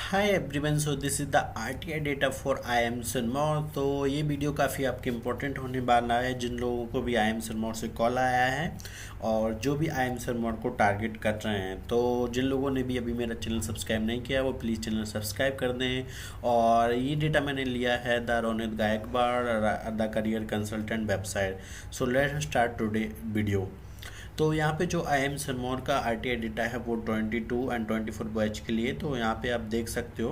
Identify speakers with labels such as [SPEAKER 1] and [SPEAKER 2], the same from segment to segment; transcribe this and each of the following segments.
[SPEAKER 1] Hi everyone, so this is the RTI data for IIM Sirmaur. तो ये video काफ़ी आपके इम्पोर्टेंट होने वाला है जिन लोगों को भी IIM सिरमौर से कॉल आया है और जो भी IIM सिरमौर को टारगेट कर रहे हैं। तो जिन लोगों ने भी अभी मेरा चैनल सब्सक्राइब नहीं किया वो प्लीज़ चैनल सब्सक्राइब कर दें। और ये डेटा मैंने लिया है the Ronit Gaikwad the career consultant website. So let's start today video. तो यहाँ पे जो IIM सिरमौर का RTI डेटा है वो 22 एंड 24 बैच के लिए। तो यहाँ पे आप देख सकते हो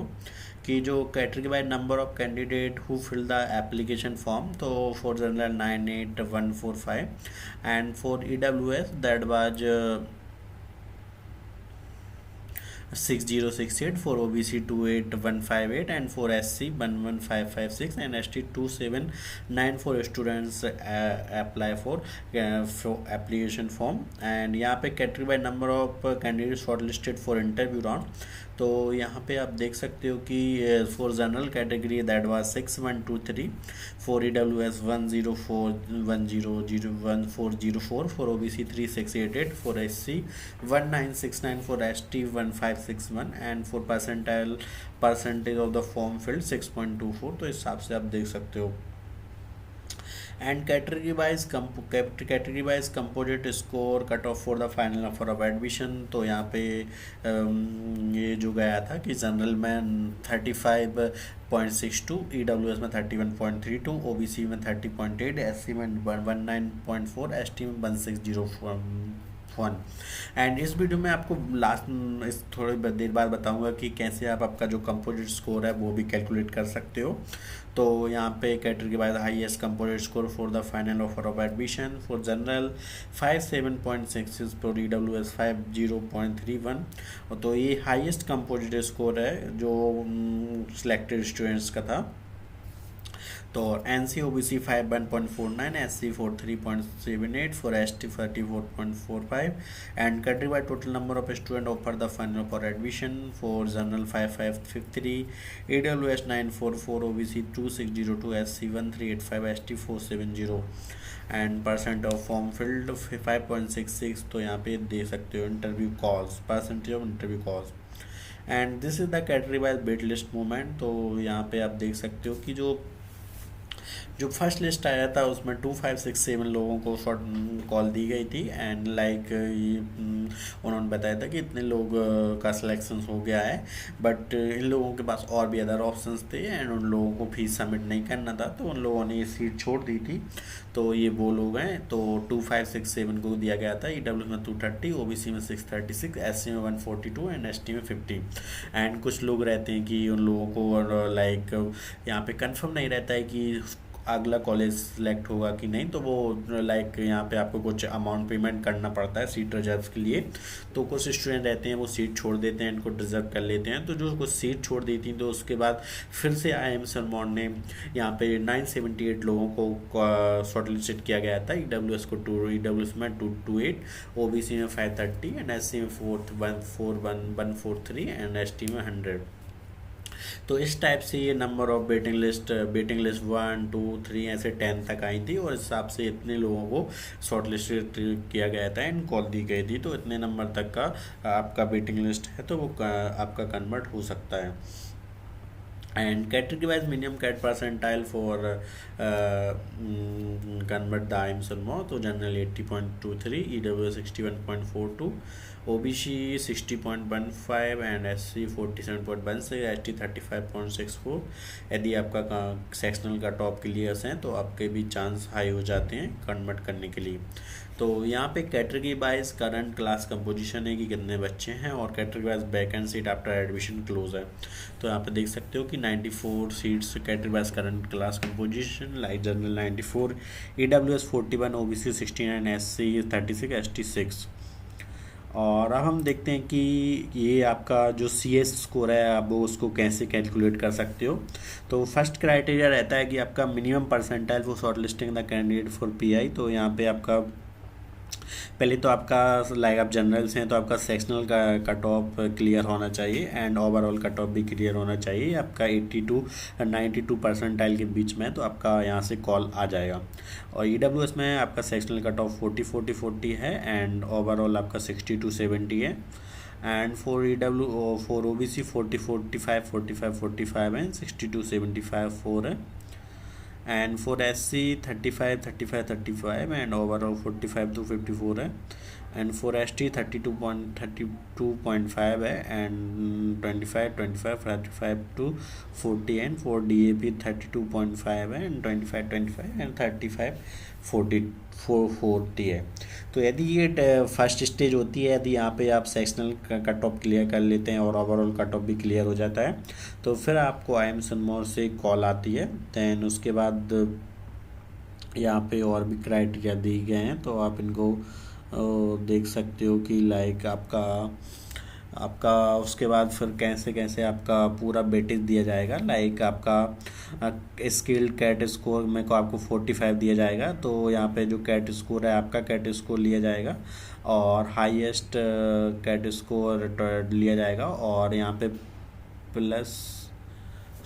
[SPEAKER 1] कि जो category by number of candidate who fill the application form, तो for general 98145 and for EWS that was 6068, for OBC 28158 and for SC 11556 and ST 2794 students apply for application form। and यहाँ पे category by number of candidate shortlisted for interview round. तो यहाँ पे आप देख सकते हो कि for general category that was 6123, for EWS 1041004, for OBC 3688, for SC 1969, for ST 1561 and for percentage of the form field 6.24। तो इस हिसाब से आप देख सकते हो। And category wise composite score cut off for the final offer of admission. तो यहाँ पे ये जो गया था कि जनरल में 35.62, EWS में 31.32, OBC में 30.8, SC में 19.4, ST में 1601। एंड इस वीडियो में आपको इस थोड़ी देर बाद बताऊंगा कि कैसे आप आपका जो कंपोजिट स्कोर है वो भी कैलकुलेट कर सकते हो। तो यहाँ पे category wise highest composite score for the final offer of admission for general 57.66, for EWS 50.31। तो ये हाईएस्ट कंपोजिट स्कोर है जो सिलेक्टेड स्टूडेंट्स का था। तो NC OBC 51.49, SC 43.78, for ST 34.45 and category by total number of student offered the final for admission for general 5553, EWS 944, OBC 2602, SC 1385, ST 470 and percent of form filled 5.66। तो यहाँ पे दे सकते हो interview calls, percentage of interview calls. And this is the category wise wait list movement. तो यहाँ पे आप देख सकते हो कि जो फर्स्ट लिस्ट आया था उसमें 2567 लोगों को शॉर्ट कॉल दी गई थी। एंड लाइक उन्होंने बताया था कि इतने लोग का सिलेक्शन हो गया है, बट इन लोगों के पास और भी अदर ऑप्शंस थे एंड उन लोगों को फीस सबमिट नहीं करना था, तो उन लोगों ने ये सीट छोड़ दी थी। तो ये वो लोग हैं। तो 2567 को दिया गया था, EWS में 230, OBC में 636, SC में 142 एंड ST में 50। एंड कुछ लोग रहते हैं कि उन लोगों को लाइक यहाँ पे कंफर्म नहीं रहता है कि अगला कॉलेज सिलेक्ट होगा कि नहीं, तो वो लाइक यहाँ पे आपको कुछ अमाउंट पेमेंट करना पड़ता है सीट रिजर्व के लिए। तो कुछ स्टूडेंट रहते हैं वो सीट छोड़ देते हैं, इनको रिजर्व कर लेते हैं। तो जो कुछ सीट छोड़ दी थी तो उसके बाद फिर से IIM सिरमौर ने यहाँ पे 978 लोगों को शॉर्टलिस्टेड किया गया था। EWS में 228, OBC में 530 एंड SC में 143 एंड ST में 100। तो इस टाइप से ये नंबर ऑफ वेटिंग लिस्ट 1 2 3 ऐसे 10 तक आई थी और इस हिसाब से इतने लोगों को शॉर्ट लिस्ट किया गया था एंड कॉल दी गई थी। तो इतने नंबर तक का आपका वेटिंग लिस्ट है तो वो आपका कन्वर्ट हो सकता है। And category wise minimum CAT percentile for convert the IIM Sirmaur. तो general 80.23, EWS 61.42, OBC 60.15 and SC 47.16, ST 35.64। यदि आपका सेक्शनल का टॉप क्लियर्स हैं तो आपके भी चांस हाई हो जाते हैं कन्वर्ट करने के लिए। तो यहाँ पे category wise current class composition है कि कितने बच्चे हैं और category wise vacant seat after admission close है। तो यहाँ पे देख सकते हो कि 94 seats category wise current class composition, like general 94, EWS 41, OBC 69, SC 36, ST 6। और अब हम देखते हैं कि ये आपका जो CS स्कोर है आप वो उसको कैसे कैलकुलेट कर सकते हो। तो फर्स्ट क्राइटेरिया रहता है कि आपका minimum percentile for short listing the candidate for PI। तो यहाँ पे आपका पहले तो आपका लाइक आप जनरल्स हैं तो आपका सेक्शनल का कट ऑफ क्लियर होना चाहिए एंड ओवरऑल कट ऑफ भी क्लियर होना चाहिए। आपका 80 टू 92 परसेंटाइल के बीच में तो आपका यहाँ से कॉल आ जाएगा। और EWS में आपका सेक्शनल कट ऑफ 40 है एंड ओवरऑल आपका 60 to 70 है। and for EW for OBC 40 45 45 45 and 62 75 for and for SC 35 35 35 and overall 45 to 54 है एंड फॉर ST 32.5 है and 25 25 35 to 40 and for DAP 32.5 है एंड 25 25 एंड 35 40 है। तो यदि ये फर्स्ट स्टेज होती है, यदि यहाँ पे आप सेक्शनल कट ऑफ क्लियर कर लेते हैं और ओवरऑल कट ऑफ भी क्लियर हो जाता है तो फिर आपको IIM सिरमौर से कॉल आती है। दैन उसके बाद यहाँ पे और भी क्राइटेरिया दिए गए हैं तो आप इनको देख सकते हो कि लाइक आपका उसके बाद फिर कैसे कैसे आपका पूरा वेटेज दिया जाएगा। लाइक आपका स्किल्ड कैट स्कोर में को आपको 45 दिया जाएगा, तो यहाँ पे जो कैट स्कोर है आपका कैट स्कोर लिया जाएगा और हाईएस्ट कैट स्कोर लिया जाएगा और यहाँ पे प्लस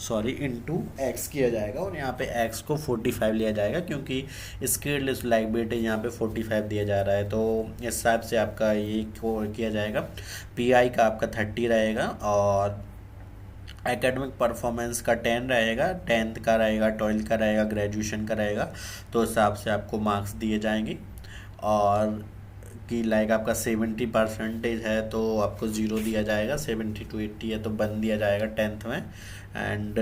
[SPEAKER 1] इनटू एक्स किया जाएगा और यहाँ पे एक्स को 45 लिया जाएगा क्योंकि स्किल्ड लाइक वेटेज यहाँ पे 45 दिया जा रहा है। तो इस हिसाब से आपका ये किया जाएगा। PI का आपका 30 रहेगा और एकेडमिक परफॉर्मेंस का 10 रहेगा, 10th का रहेगा, 12th का रहेगा, ग्रेजुएशन का रहेगा। तो इस हिसाब से आपको मार्क्स दिए जाएंगे और कि लाइक आपका 70% है तो आपको 0 दिया जाएगा, 70 to 80 है तो 1 दिया जाएगा 10th में एंड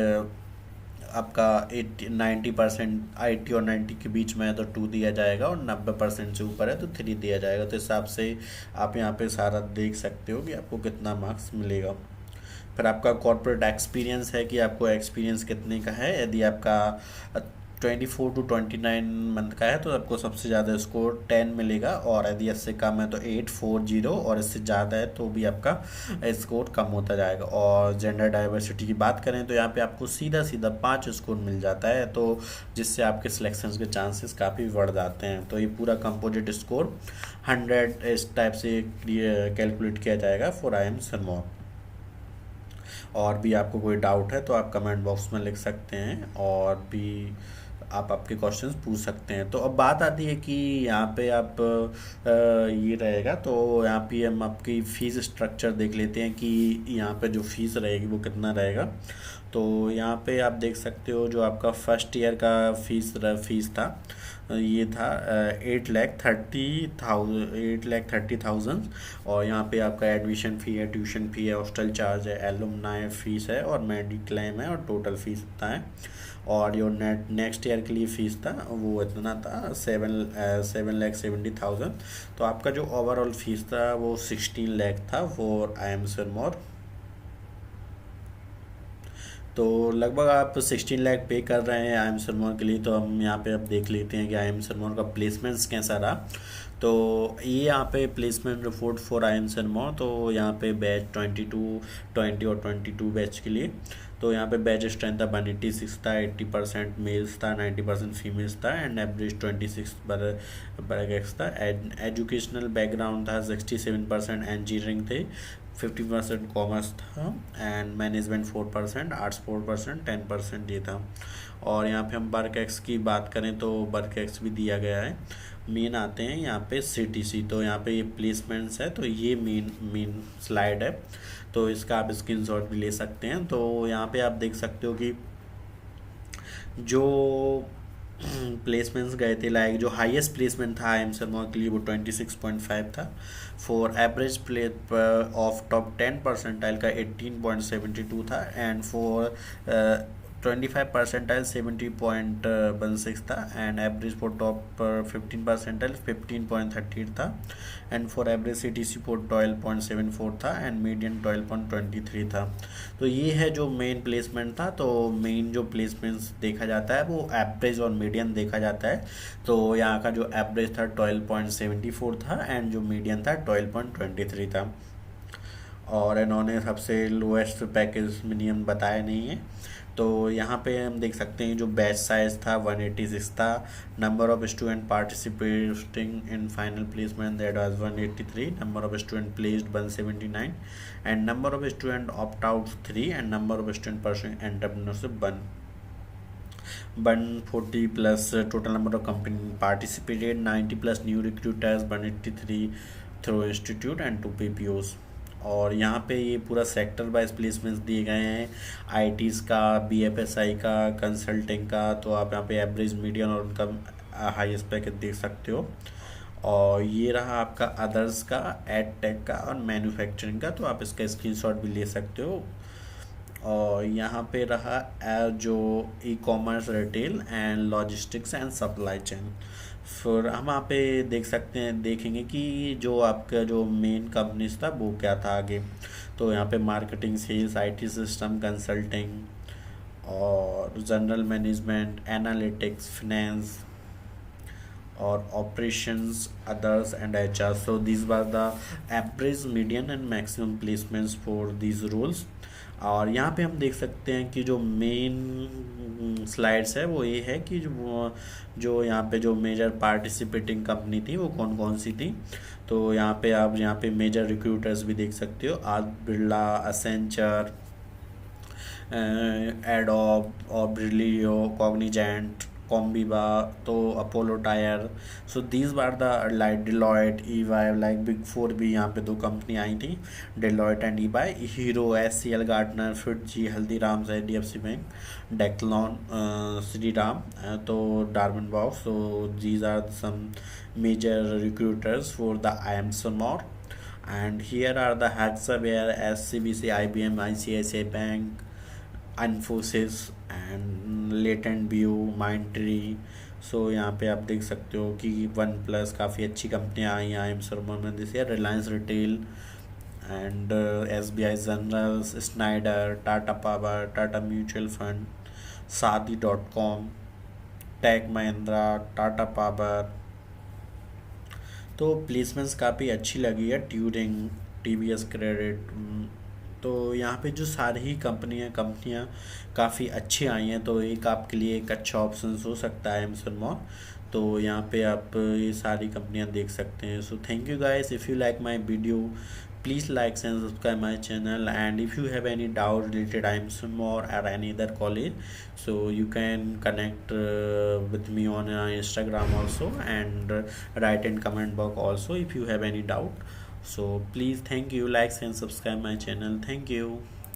[SPEAKER 1] आपका 90% 80 और 90 के बीच में है तो 2 दिया जाएगा और 90% से ऊपर है तो 3 दिया जाएगा। तो इस हिसाब से आप यहाँ पे सारा देख सकते हो कि आपको कितना मार्क्स मिलेगा। फिर आपका कॉर्पोरेट एक्सपीरियंस है कि आपको एक्सपीरियंस कितने का है। यदि आपका 24 to 29 मंथ का है तो आपको सबसे ज़्यादा स्कोर 10 मिलेगा और यदि इससे कम है तो 840 और इससे ज़्यादा है तो भी आपका स्कोर कम होता जाएगा। और जेंडर डाइवर्सिटी की बात करें तो यहाँ पे आपको सीधा 5 स्कोर मिल जाता है, तो जिससे आपके सिलेक्शन के चांसेस काफ़ी बढ़ जाते हैं। तो ये पूरा कंपोजिट स्कोर 100 इस टाइप से कैलकुलेट किया जाएगा फॉर IIM सिरमौर। और भी आपको कोई डाउट है तो आप कमेंट बॉक्स में लिख सकते हैं और भी आप आपके क्वेश्चंस पूछ सकते हैं। तो अब बात आती है कि यहाँ पे आप ये रहेगा तो यहाँ पे हम आपकी फ़ीस स्ट्रक्चर देख लेते हैं कि यहाँ पे जो फीस रहेगी वो कितना रहेगा। तो यहाँ पे आप देख सकते हो जो आपका फर्स्ट ईयर का फीस था ये था 8,30,000 और यहाँ पे आपका एडमिशन फ़ी है, ट्यूशन फ़ी है, हॉस्टल चार्ज है, एलुमनाई फीस है और मेडिक्लेम है और टोटल फीस इतना है। और जो नेक्स्ट ईयर के लिए फ़ीस था वो इतना था 7,70,000। तो आपका जो ओवरऑल फीस था वो 16 लाख था फॉर IIM सिरमौर। तो लगभग आप 16 लाख पे कर रहे हैं IIM सिरमौर के लिए। तो हम यहाँ पे अब देख लेते हैं कि IIM सिरमौर का प्लेसमेंट्स कैसा रहा। तो ये यहाँ पे placement report for IIM Sirmaur, तो यहाँ पे बैच 22 20 और 22 बैच के लिए तो यहाँ पे बैच स्ट्रेंथ था 186 था, 80% मेल्स था, 90% फीमेल्स था एंड एवरेज 26 बरगेक्स था। एजुकेशनल बैकग्राउंड था 67% इंजीनियरिंग थे, 50% कॉमर्स था एंड मैनेजमेंट 4%, आर्ट्स 4%, 10% ये था। और यहाँ पे हम वर्क एक्स की बात करें तो वर्क एक्स भी दिया गया है। मेन आते हैं यहाँ पे CTC, तो यहाँ पे ये प्लेसमेंट्स है तो ये मेन स्लाइड है तो इसका आप स्क्रीनशॉट भी ले सकते हैं। तो यहाँ पे आप देख सकते हो कि जो प्लेसमेंट्स गए थे लाइक जो हाईएस्ट प्लेसमेंट था IIM सिरमौर के लिए वो 26.5 था। For average play of top 10 percentile का 18.72 था एंड फॉर 25 परसेंटाइल 70.16 था and average for top 15 percentile 15.38 था and for average CTC for 12.74 था एंड मीडियन 12.23 था। तो ये है जो मेन प्लेसमेंट था। तो मेन जो प्लेसमेंट्स देखा जाता है वो एवरेज और मीडियन देखा जाता है। तो यहाँ का जो एवरेज था 12.74 था एंड जो मीडियन था 12.23 था और इन्होंने सबसे लोएस्ट पैकेज मिनिमम बताया नहीं है। तो यहाँ पे हम देख सकते हैं जो बैच साइज था 186 था, number of student participating in final placement that was 183, number of student placed 179 and number of student opt out 3 and number of student pursuing entrepreneurship 140 plus total number of company participated 90 plus new recruiters 183 through institute and 2 PPOs। और यहाँ पे ये पूरा sector wise placements दिए गए हैं, आईटीज़ का, BFSI का, कंसल्टिंग का। तो आप यहाँ पे एवरेज, मीडियन और उनका हाईएस्ट पैकेज देख सकते हो। और ये रहा आपका अदर्स का, एड टेक का और मैन्युफैक्चरिंग का, तो आप इसका स्क्रीनशॉट भी ले सकते हो। और यहाँ पे रहा जो e commerce, retail and logistics and supply chain. फिर हम यहाँ पे देख सकते हैं, देखेंगे कि जो आपका जो मेन कंपनीज था वो क्या था आगे। तो यहाँ पे marketing, sales, IT system, consulting और जनरल मैनेजमेंट, एनालिटिक्स, फिनेंस और operations, others and HR. So these were the average, median and maximum placements for these roles. और यहाँ पे हम देख सकते हैं कि जो मेन स्लाइड्स है वो ये है कि जो यहाँ पे जो मेजर पार्टिसिपेटिंग कंपनी थी वो कौन कौन सी थी। तो यहाँ पे आप यहाँ पे मेजर रिक्रूटर्स भी देख सकते हो, आज बिरला, असेंचर, एडोब और ब्रिलियो, कॉग्निजेंट, कॉम्बिबा, तो Apollo Tyres. So these are the like Deloitte, EY, like big four भी यहाँ पे दो कंपनी आई थी, Deloitte and EY. Hero, SCL, Gartner, FIITJEE, Haldiram's, HDFC bank, Decathlon, Shriram, तो Darwin box. So these are some major recruiters for the IMSMOR. And here are the Hexaware, SCBC, IBM, ICICI Bank, Infosys and Latent View, Mindtree। सो यहाँ पे आप देख सकते हो कि one plus, काफ़ी अच्छी कंपनियाँ आई हैं IMSMOR में this year, Reliance retail and SBI general, Schneider, Tata power, Tata mutual fund, शादी.com, टेक महिंद्रा, टाटा पावर। तो प्लेसमेंट्स काफ़ी अच्छी लगी है, ट्यूरिंग, टीवीएस क्रेडिट। तो यहाँ पे जो सारी ही कंपनियाँ काफ़ी अच्छी आई हैं, तो एक आपके लिए एक अच्छा ऑप्शन हो सकता है IMSMOR। तो यहाँ पे आप ये सारी कंपनियाँ देख सकते हैं। So thank you guys, if you like my video please like and subscribe my channel, and if you have any doubt related IMSMOR or any other college, so you can connect with me on Instagram also, and write in comment box also if you have any doubt. So please, thank you, like and subscribe my channel. Thank you.